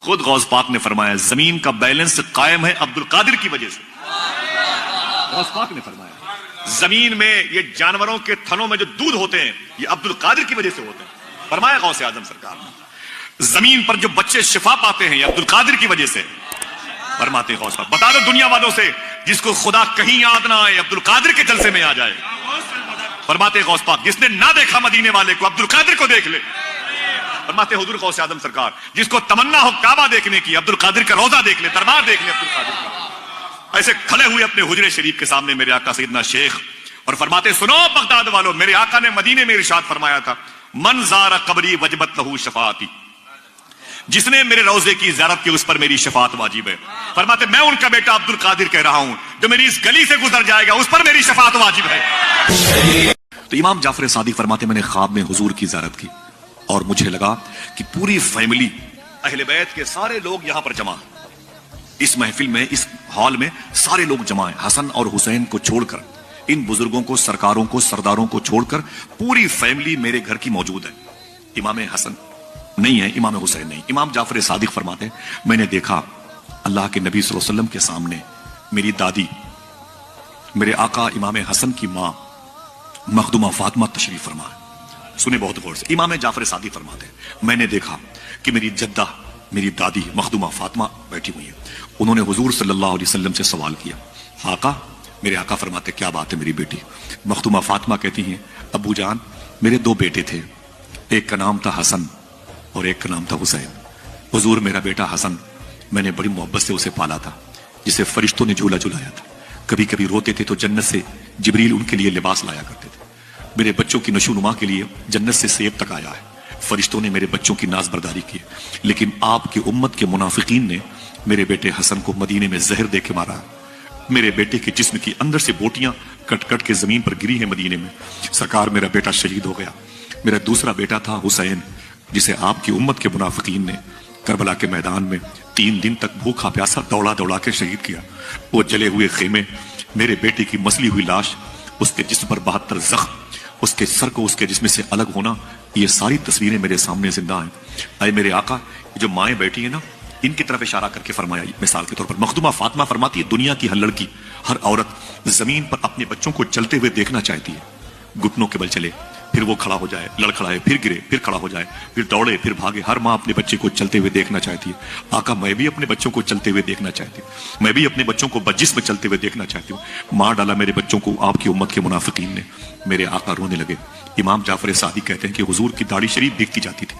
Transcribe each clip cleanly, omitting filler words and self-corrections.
خود غوث پاک نے فرمایا زمین کا بیلنس قائم ہے عبد القادر کی وجہ سے. غوث پاک نے فرمایا زمین میں یہ جانوروں کے تھنوں میں جو دودھ ہوتے ہیں یہ عبد القادر کی وجہ سے ہوتے ہیں. فرمایا غوث اعظم سرکار نے زمین پر جو بچے شفا پاتے ہیں یہ عبد القادر کی وجہ سے. فرماتے غوث پاک بتا دو دنیا والوں سے جس کو خدا کہیں یاد نہ آئے عبد القادر کے جلسے میں آ جائے. فرماتے غوث پاک جس نے نہ دیکھا مدینے والے کو عبد القادر کو دیکھ لے. فرماتے حضور غوث اعظم سرکار جس کو تمنا ہو کعبہ دیکھنے کی عبد القادر کا روضہ دیکھ لے, دربار دیکھ لے عبد القادر کا. ایسے کھڑے ہوئے اپنے حجرے شریف کے سامنے میرے آقا سیدنا شیخ اور فرماتے سنو بغداد والوں, میرے آقا نے مدینے میں ارشاد فرمایا تھا من زار قبری وجبت لہو شفاعتی, جس نے میرے روضے کی زیارت کی اس پر میری شفاعت واجب ہے. فرماتے میں ان کا بیٹا عبد القادر کہہ رہا ہوں جو میری اس گلی سے گزر جائے گا اس پر میری شفاعت واجب ہے. تو امام جعفر صادق فرماتے میں نے خواب میں حضور کی زیارت کی اور مجھے لگا کہ پوری فیملی اہل بیت کے سارے لوگ یہاں پر جمع ہیں, اس محفل میں اس ہال میں سارے لوگ جمع ہیں. حسن اور حسین کو چھوڑ کر, ان بزرگوں کو, سرکاروں کو, سرداروں کو چھوڑ کر پوری فیملی میرے گھر کی موجود ہے. امام حسن نہیں ہے, امام حسین نہیں. امام جعفر صادق فرماتے ہیں میں نے دیکھا اللہ کے نبی صلی اللہ علیہ وسلم کے سامنے میری دادی میرے آقا امام حسن کی ماں مخدومہ فاطمہ تشریف فرما ہے. سنے بہت غور سے. امام جعفر صادق فرماتے ہیں میں نے دیکھا کہ میری جدہ میری دادی مخدومہ فاطمہ بیٹھی ہوئی ہے. انہوں نے حضور صلی اللہ علیہ وسلم سے سوال کیا آقا, میرے آقا فرماتے کیا بات ہے میری بیٹی. مخدومہ فاطمہ کہتی ہیں ابو جان میرے دو بیٹے تھے, ایک کا نام تھا حسن اور ایک کا نام تھا حسین. حضور میرا بیٹا حسن میں نے بڑی محبت سے اسے پالا تھا, جسے فرشتوں نے جھولا جھلایا تھا. کبھی کبھی روتے تھے تو جنت سے جبریل ان کے لیے لباس لایا کرتے تھے. میرے بچوں کی نشو نما کے لیے جنت سے سیب تک آیا ہے. فرشتوں نے میرے بچوں کی ناز برداری کی, لیکن آپ کی امت کے منافقین نے میرے بیٹے حسن کو مدینے میں زہر دے کے مارا. میرے بیٹے کے جسم کی اندر سے بوٹیاں کٹ کٹ کے زمین پر گری ہیں مدینے میں. سرکار میرا بیٹا شہید ہو گیا. میرا دوسرا بیٹا تھا حسین جسے آپ کی امت کے منافقین نے کربلا کے میدان میں 3 دن تک بھوکا پیاسا دوڑا دوڑا کے شہید کیا. وہ جلے ہوئے خیمے, میرے بیٹے کی مسلی ہوئی لاش, اس کے جسم پر 72 زخم, اس کے سر کو اس کے جسم سے الگ ہونا, یہ ساری تصویریں میرے سامنے زندہ ہیں. اے میرے آقا جو مائیں بیٹھی ہیں نا ان کی طرف اشارہ کر کے فرمایا مثال کے طور پر مخدومہ فاطمہ فرماتی ہے دنیا کی ہر لڑکی ہر عورت زمین پر اپنے بچوں کو چلتے ہوئے دیکھنا چاہتی ہے. گھٹنوں کے بل چلے, پھر وہ کھڑا ہو جائے, لڑکھڑائے, پھر گرے, پھر کھڑا ہو جائے, پھر دوڑے, پھر بھاگے. ہر ماں اپنے بچے کو چلتے ہوئے دیکھنا چاہتی ہے. آقا میں بھی اپنے بچوں کو چلتے ہوئے دیکھنا چاہتی ہوں, میں بھی اپنے بچوں کو بجسم چلتے ہوئے دیکھنا چاہتی ہوں. مار ڈالا میرے بچوں کو آپ کی امت کے منافقین نے. میرے آقا رونے لگے. امام جعفر صادق کہتے ہیں کہ حضور کی داڑھی شریف بھیگتی جاتی تھی,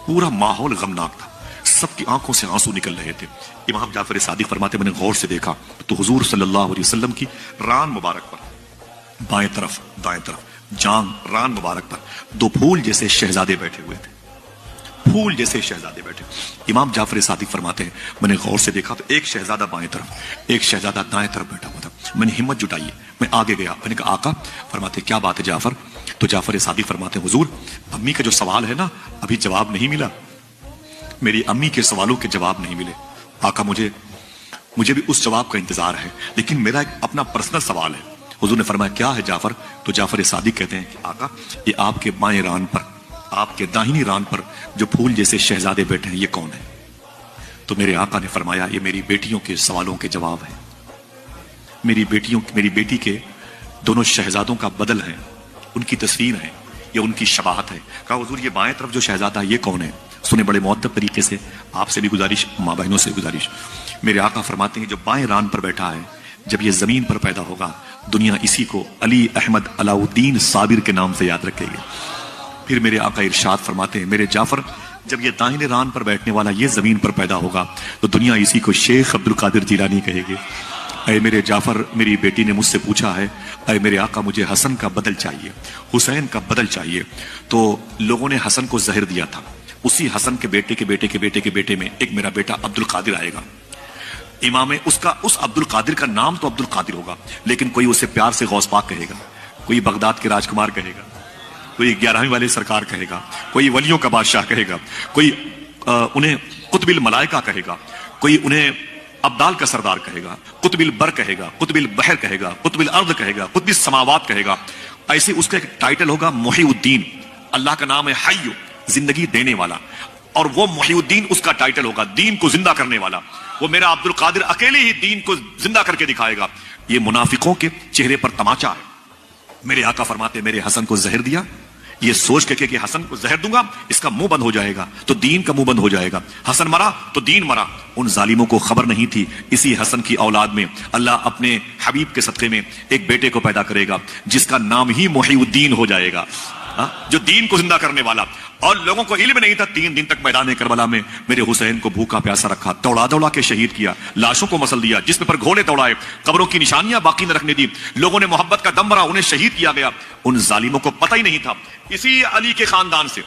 پورا ماحول غمناک تھا, سب کی آنکھوں سے آنسو نکل رہے تھے. امام جعفر صادق فرماتے میں نے غور سے دیکھا تو حضور صلی اللہ علیہ وسلم کی ران مبارک پر بائیں طرف دائیں طرف جانگ ران مبارک پر 2 پھول جیسے شہزادے بیٹھے ہوئے تھے, پھول جیسے شہزادے بیٹھے. امام جعفر صادق فرماتے ہیں میں نے غور سے دیکھا تو ایک شہزادہ بائیں طرف ایک شہزادہ دائیں طرف بیٹھا ہوا تھا. میں نے ہمت جٹائی, میں آگے گیا, میں نے کہا آقا. فرماتے کیا بات ہے جعفر. تو جعفر صادق فرماتے ہیں حضور امی کا جو سوال ہے نا ابھی جواب نہیں ملا, میری امی کے سوالوں کے جواب نہیں ملے. آقا مجھے بھی اس جواب کا انتظار ہے, لیکن میرا ایک اپنا پرسنل سوال ہے. حضور نے فرمایا کیا ہے جعفر. تو جعفر صادق کہتے ہیں کہ آقا یہ آپ کے بائیں ران پر آپ کے داہنی ران پر جو پھول جیسے شہزادے بیٹھے ہیں یہ کون ہے. تو میرے آقا نے فرمایا یہ میری بیٹیوں کے سوالوں کے جواب ہیں. میری بیٹی کے دونوں شہزادوں کا بدل ہے, ان کی تصویر ہے, یہ ان کی شباہت ہے. کہا حضور یہ بائیں طرف جو شہزادہ ہے یہ کون ہے. سنے بڑے مؤدب طریقے سے, آپ سے بھی گزارش, ماں بہنوں سے گزارش. میرے آقا فرماتے ہیں جو بائیں ران پر بیٹھا ہے جب یہ زمین پر پیدا ہوگا دنیا اسی کو علی احمد علاؤ الدین صابر کے نام سے یاد رکھے گی. پھر میرے آقا ارشاد فرماتے ہیں میرے جعفر جب یہ داہنے ران پر بیٹھنے والا یہ زمین پر پیدا ہوگا تو دنیا اسی کو شیخ عبد القادر جیلانی کہے گی. اے میرے جعفر میری بیٹی نے مجھ سے پوچھا ہے اے میرے آقا مجھے حسن کا بدل چاہیے, حسین کا بدل چاہیے. تو لوگوں نے حسن کو زہر دیا تھا. اسی حسن کے بیٹے کے بیٹے کے بیٹے کے بیٹے میں ایک میرا بیٹا عبد القادر آئے گا. امام اس عبد القادر کا نام تو عبد القادر ہوگا, لیکن کوئی اسے پیار سے غوث پاک کہے گا, کوئی بغداد کے راجکمار کہے گا, کوئی 11ویں والے سرکار کہے گا, کوئی ولیوں کا بادشاہ کہے گا, کوئی انہیں قطب الملائکہ کہے گا, کوئی انہیں ابدال کا سردار کہے گا, قطب البر کہے گا, قطب البحر کہے گا, قطب الارض کہے گا, قطب السماوات کہے گا. ایسے اس کا ایک ٹائٹل ہوگا محی الدین. اللہ کا نام ہے حی, زندگی دینے والا. اور وہ محی الدین اس کا ٹائٹل ہوگا، دین کو زندہ کرنے والا. وہ میرا عبد القادر اکیلے ہی دین کو زندہ کر کے دکھائے گا. یہ منافقوں کے چہرے پر تماچا ہے. میرے آقا فرماتے میرے حسن کو زہر دیا، یہ سوچ کے کہ حسن کو زہر دوں گا اس کا منہ بند ہو جائے گا تو دین کا منہ بند ہو جائے گا، حسن مرا تو دین مرا. ان ظالموں کو خبر نہیں تھی اسی حسن کی اولاد میں اللہ اپنے حبیب کے صدقے میں ایک بیٹے کو پیدا کرے گا جس کا نام ہی محی الدین ہو جائے گا، جو دین کو زندہ کرنے والا. اور لوگوں کو علم نہیں تھا، 3 دن تک میدان کربلا میں میرے حسین کو بھوکا پیاسا رکھا، دوڑا دوڑا کے شہید کیا، لاشوں کو مسل دیا، جسم پر گھوڑے دوڑائے، قبروں کی نشانیاں باقی نہ رکھنے دی، لوگوں نے محبت کا دم بھرا، انہیں شہید کیا گیا. ان ظالموں کو پتہ ہی نہیں تھا اسی علی کے خاندان سے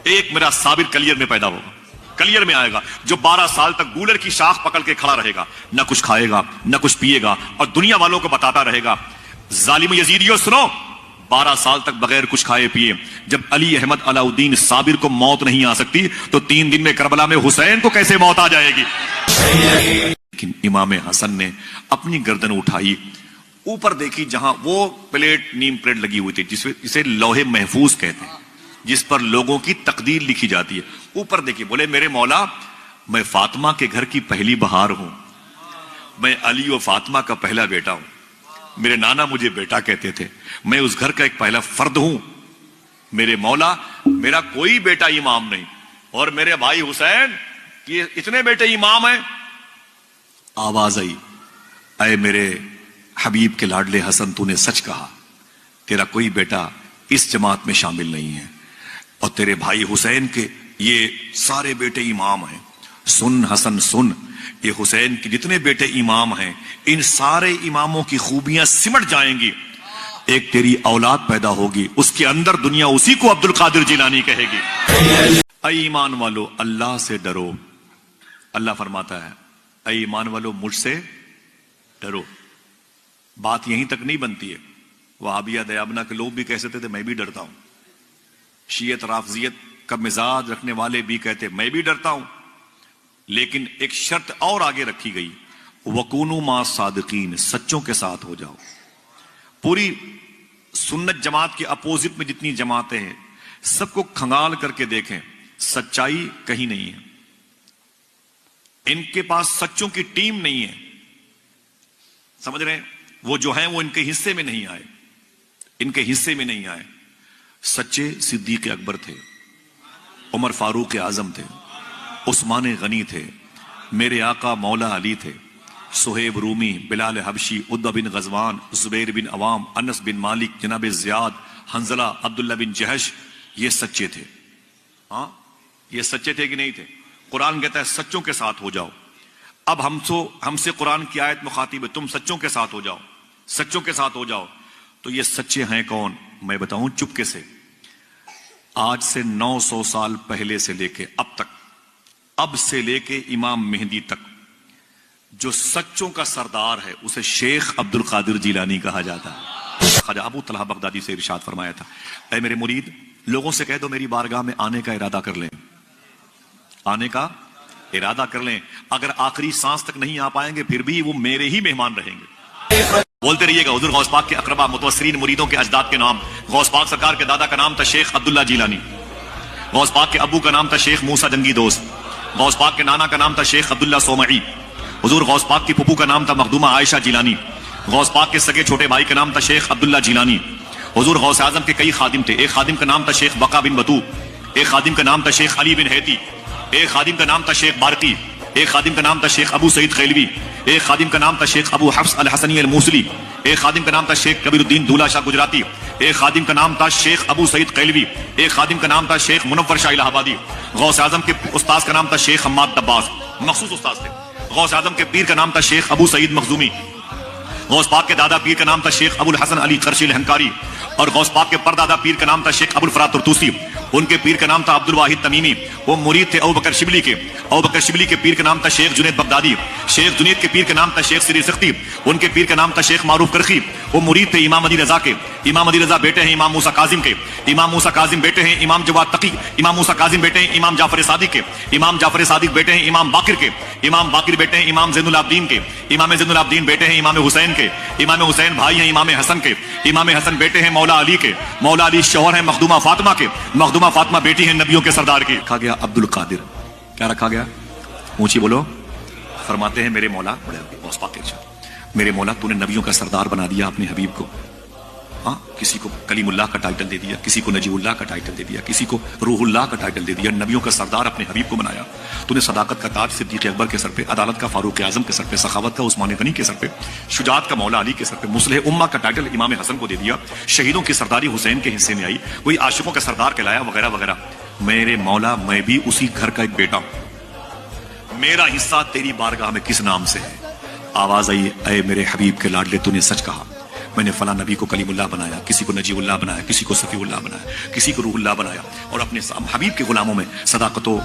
ایک میرا صابر کلیئر میں پیدا ہوگا، کلیئر میں آئے گا، جو 12 سال تک گولر کی شاخ پکڑ کے کھڑا رہے گا، نہ کچھ کھائے گا نہ کچھ پیے گا، اور دنیا والوں کو بتاتا رہے گا ظالم یزیدیوں سنو، 12 سال تک بغیر کچھ کھائے پیے جب علی احمد علاء الدین صابر کو موت نہیں آ سکتی تو 3 دن میں کربلا میں حسین کو کیسے موت آ جائے گی. لیکن امام حسن نے اپنی گردن اٹھائی، اوپر دیکھی جہاں وہ پلیٹ نیم پلیٹ لگی ہوئی تھی جسے لوح محفوظ کہتے ہیں، جس پر لوگوں کی تقدیر لکھی جاتی ہے. اوپر دیکھی، بولے میرے مولا میں فاطمہ کے گھر کی پہلی بہار ہوں، میں علی و فاطمہ کا پہلا بیٹا ہوں، میرے نانا مجھے بیٹا کہتے تھے، میں اس گھر کا ایک پہلا فرد ہوں. میرے مولا میرا کوئی بیٹا امام نہیں، اور میرے بھائی حسین یہ اتنے بیٹے امام ہیں. آواز آئی، اے میرے حبیب کے لاڈلے حسن تو نے سچ کہا، تیرا کوئی بیٹا اس جماعت میں شامل نہیں ہے، اور تیرے بھائی حسین کے یہ سارے بیٹے امام ہیں. سن حسن سن، یہ حسین کے جتنے بیٹے امام ہیں ان سارے اماموں کی خوبیاں سمٹ جائیں گی، ایک تیری اولاد پیدا ہوگی، اس کے اندر دنیا اسی کو عبد القادر جیلانی کہے گی. اے ایمان والو اللہ سے ڈرو. اللہ فرماتا ہے اے ایمان والو مجھ سے ڈرو. بات یہیں تک نہیں بنتی ہے، وہابیہ دیابنا کے لوگ بھی کہہ سکتے تھے میں بھی ڈرتا ہوں، شیعت رافضیت کا مزاج رکھنے والے بھی کہتے میں بھی ڈرتا ہوں، لیکن ایک شرط اور آگے رکھی گئی، وَكُونُوا مَعَ الصَّادِقِينَ، سچوں کے ساتھ ہو جاؤ. پوری سنت جماعت کے اپوزٹ میں جتنی جماعتیں ہیں سب کو کھنگال کر کے دیکھیں، سچائی کہیں نہیں ہے، ان کے پاس سچوں کی ٹیم نہیں ہے. سمجھ رہے ہیں؟ وہ جو ہیں وہ ان کے حصے میں نہیں آئے، ان کے حصے میں نہیں آئے. سچے صدیق اکبر تھے، عمر فاروق اعظم تھے، عثمان غنی تھے، میرے آقا مولا علی تھے، سہیب رومی، بلال حبشی، عتبہ بن غزوان، زبیر بن عوام، انس بن مالک، جناب زیاد، حنظلہ، عبداللہ بن جہش، یہ سچے تھے. ہاں یہ سچے تھے کہ نہیں تھے؟ قرآن کہتا ہے سچوں کے ساتھ ہو جاؤ. اب ہم سے قرآن کی آیت مخاطب ہے، تم سچوں کے ساتھ ہو جاؤ، سچوں کے ساتھ ہو جاؤ. تو یہ سچے ہیں کون؟ میں بتاؤں چپکے سے. آج سے 900 سال پہلے سے لے کے اب تک، اب سے لے کے امام مہدی تک جو سچوں کا سردار ہے اسے شیخ عبد القادر جیلانی کہا جاتا ہے. خواجہ ابو طلحہ بغدادی سے ارشاد فرمایا تھا، اے میرے مرید لوگوں سے کہہ دو میری بارگاہ میں آنے کا ارادہ کر لیں، آنے کا ارادہ کر لیں. اگر آخری سانس تک نہیں آ پائیں گے پھر بھی وہ میرے ہی مہمان رہیں گے. بولتے رہیے گا. حضور غوث پاک کے اقربا متوسرین مریدوں کے اجداد کے نام، غوث پاک سرکار کے دادا کا نام تھا شیخ عبداللہ جیلانی، غوث پاک کے ابو کا نام تھا شیخ موسیٰ جنگی دوست، غوث پاک کے نانا کا نام تھا شیخ عبداللہ صومعی، حضور غوث پاک کی پھپھو کا نام تھا مخدومہ عائشہ جیلانی، غوث پاک کے سگے چھوٹے بھائی کا نام تھا شیخ عبداللہ جیلانی. حضور غوث اعظم کے کئی خادم تھے، ایک خادم کا نام تھا شیخ بقا بن بطو، ایک خادم کا نام تھا شیخ علی بن حیتی، ایک خادم کا نام تھا شیخ بارقی، ایک خادم کا نام تھا شیخ ابو سعید خیلوی، ایک خادم کا نام تھا شیخ ابو حفص الحسنی الموصلی، ایک خادم کا نام تھا شیخ کبیر الدین دولہ شاہ گجراتی، ایک خادم کا نام تھا شیخ ابو سعید خیلوی، ایک خادم کا نام تھا شیخ منور شاہ الہ آبادی. غوث اعظم کے استاذ کا نام تھا شیخ حماد دباس، مخصوص استاذ تھے. غوث اعظم کے پیر کا نام تھا شیخ ابو سعید مخزومی، غوث پاک کے دادا پیر کا نام تھا شیخ ابو الحسن علی قرشی الہنکاری، اور غوث پاک کے پردادا پیر کا نام تھا شیخ ابو الفرات ترتوسی. ان کے پیر کا نام تھا عبد الواحد تمیمی، وہ مرید تھے ابو بکر شبلی کے. ابو بکر شبلی کے پیر کا نام تھا شیخ جنید بغدادی. شیخ جنید کے پیر کا نام تھا شیخ سری سختی، ان کے پیر کا نام تھا شیخ معروف کرخی، وہ مرید تھے امام علی رضا کے، امام علی رضا بیٹے ہیں امام موسیٰ کاظم کے، امام موسیٰ کاظم بیٹے ہیں امام جواد تقی، امام موسیٰ کاظم بیٹے ہیں امام جعفر صادق کے، امام جعفر صادق بیٹے ہیں امام باقر کے، امام باقر بیٹے ہیں امام زین العابدین کے، امام زین العابدین بیٹے ہیں امام حسین کے، امام حسین بھائی ہیں امام حسن کے، امام حسن بیٹے ہیں مولا علی کے، مولا علی شوہر ہیں مخدومہ فاطمہ کے، مخدومہ فاطمہ بیٹی ہیں نبیوں کے سردار کی۔ رکھا گیا عبد القادر، کیا رکھا گیا؟ اونچی بولو۔ فرماتے ہیں میرے مولا، بڑے غوث پاک کے ارشاد، میرے مولا تو نے نبیوں کا سردار بنا دیا اپنے حبیب کو، ہاں کسی کو کلیم اللہ کا ٹائٹل دے دیا، کسی کو نجیب اللہ کا ٹائٹل دے دیا، کسی کو روح اللہ کا ٹائٹل دے دیا، نبیوں کا سردار اپنے حبیب کو بنایا۔ تو نے صداقت کا تاج صدیق اکبر کے سر پہ، عدالت کا فاروق اعظم کے سر پہ، سخاوت کا عثمان غنی کے سر پہ، شجاعت کا مولا علی کے سر پہ، مصلح امہ کا ٹائٹل امام حسن کو دے دیا، شہیدوں کی سرداری حسین کے حصے میں آئی، کوئی عاشقوں کا سردار کہلایا، وغیرہ وغیرہ۔ میرے مولا میں بھی اسی گھر کا ایک بیٹا ہوں، میرا حصہ تیری بارگاہ میں کس نام سے ہے؟ آواز آئی، اے میرے حبیب کے لاڈلے تو نے سچ کہا، میں نے فلاں نبی کو کلیم اللہ بنایا، کسی کو نجیب اللہ بنایا، کسی کو صفی اللہ بنایا، کسی کو روح اللہ بنایا، اور اپنے حبیب کے غلاموں میں صداقت و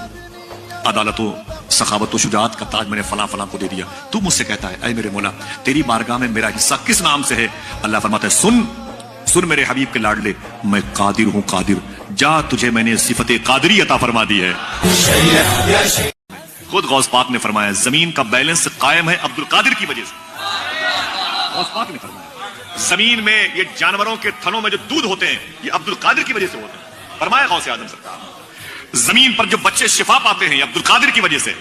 عدالت و سخاوت و شجاعت کا تاج میں نے فلاں فلاں کو دے دیا۔ تو مجھ سے کہتا ہے اے میرے مولا تیری بارگاہ میں میرا حصہ کس نام سے ہے؟ اللہ فرماتا ہے سن میرے حبیب کے لاڈلے، میں قادر ہوں، قادر، جا تجھے میں نے صفت قادری عطا فرما دی ہے۔ خود غوث پاک نے فرمایا زمین کا بیلنس قائم ہے عبد القادر کی وجہ سے۔ غوث پاک نے فرمایا زمین میں یہ جانوروں کے تھنوں میں جو دودھ ہوتے ہیں یہ عبد القادر کی وجہ سے ہوتے ہیں۔ فرمایا غوث اعظم سرکار زمین پر جو بچے شفا پاتے ہیں یہ عبد القادر کی وجہ سے۔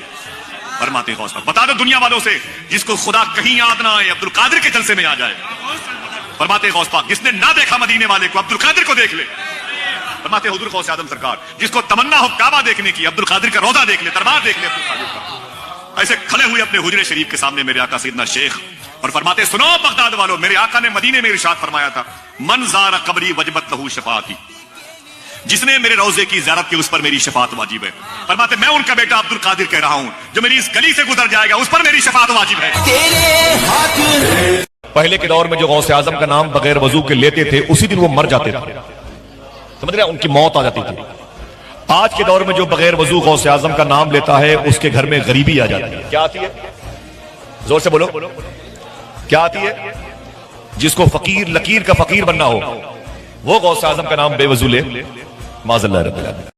فرماتے ہیں غوث پاک بتا دو دنیا والوں سے جس کو خدا کہیں یاد نہ آئے عبد القادر کے جلسے میں آ جائے۔ فرماتے ہیں غوث پاک جس نے نہ دیکھا مدینے والے کو عبد القادر کو دیکھ لے۔ فرماتے حضور غوث اعظم سرکار جس کو تمنا ہو کعبہ دیکھنے کی عبد القادر کا روضہ دیکھ لے، دربار دیکھ لے عبد القادر کا۔ ایسے کھڑے ہوئے اپنے حجرے شریف کے سامنے میرے آقا سیدنا شیخ اور فرماتے سنو بغداد والو، میرے آقا نے مدینے میں ارشاد فرمایا تھا من زار قبری وجبت لہو شفاعتی، جس نے میرے روضے کی زیارت کی اس پر میری شفاعت واجب ہے۔ فرماتے میں ان کا بیٹا عبد القادر کہہ رہا ہوں جو میری اس گلی سے گزر جائے گا اس پر میری شفاعت واجب ہے۔ پہلے کے دور میں جو غوث اعظم کا نام بغیر وضو کے لیتے تھے اسی دن وہ مر جاتے تھے، سمجھ رہے ہیں، ان کی موت آ جاتی تھی۔ آج کے دور میں جو بغیر وضو غوث اعظم کا نام لیتا ہے اس کے گھر میں غریبی آ جاتی ہے۔ کیا آتی ہے؟ زور سے بولو، کیا آتی ہے؟ جس کو فقیر لکیر کا فقیر بننا ہو وہ غوث اعظم کا نام بے وضو لے، معاذ اللہ رب العالمین۔